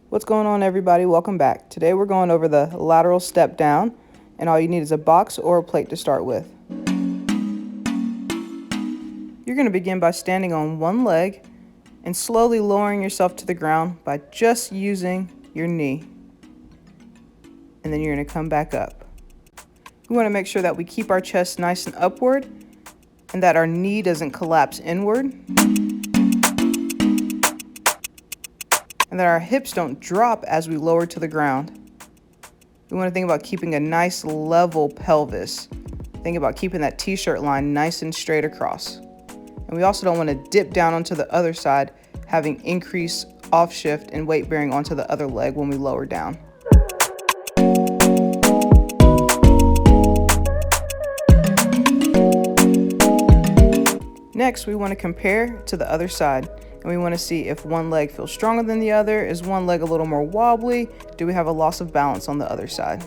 What's going on, everybody? Welcome back. Today we're going over the lateral step down, and all you need is a box or a plate to start with. You're going to begin by standing on one leg and slowly lowering yourself to the ground by just using your knee. And then you're going to come back up. We want to make sure that we keep our chest nice and upward and that our knee doesn't collapse inward, and that our hips don't drop as we lower to the ground. We want to think about keeping a nice level pelvis. Think about keeping that t-shirt line nice and straight across. And we also don't want to dip down onto the other side, having increased off shift and weight bearing onto the other leg when we lower down. Next, we want to compare to the other side, and we want to see if one leg feels stronger than the other. Is one leg a little more wobbly? Do we have a loss of balance on the other side?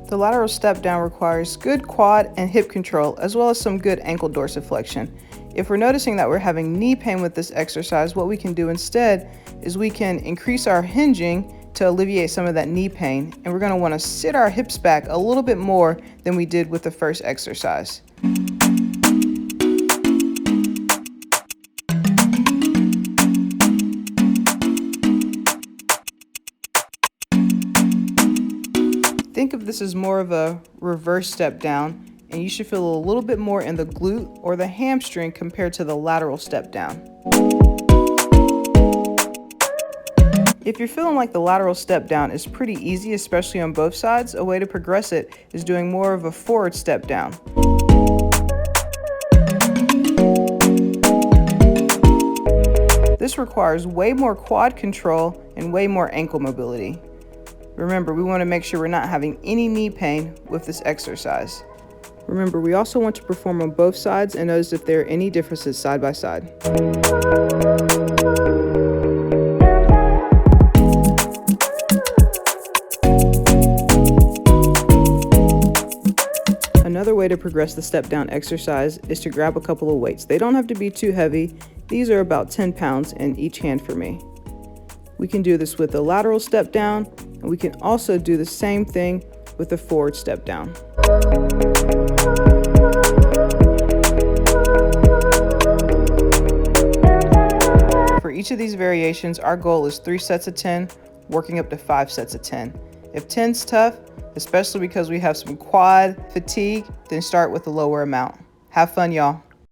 The lateral step down requires good quad and hip control, as well as some good ankle dorsiflexion. If we're noticing that we're having knee pain with this exercise, what we can do instead is we can increase our hinging to alleviate some of that knee pain, and we're going to want to sit our hips back a little bit more than we did with the first exercise. Think of this as more of a reverse step down, and you should feel a little bit more in the glute or the hamstring compared to the lateral step down. If you're feeling like the lateral step down is pretty easy, especially on both sides, a way to progress it is doing more of a forward step down. This requires way more quad control and way more ankle mobility. Remember, we want to make sure we're not having any knee pain with this exercise. Remember, we also want to perform on both sides and notice if there are any differences side by side. Another way to progress the step down exercise is to grab a couple of weights. They don't have to be too heavy. These are about 10 pounds in each hand for me. We can do this with the lateral step down, and we can also do the same thing with the forward step down. For each of these variations, our goal is 3 sets of 10, working up to 5 sets of 10. If 10's tough, especially because we have some quad fatigue, then start with a lower amount. Have fun, y'all.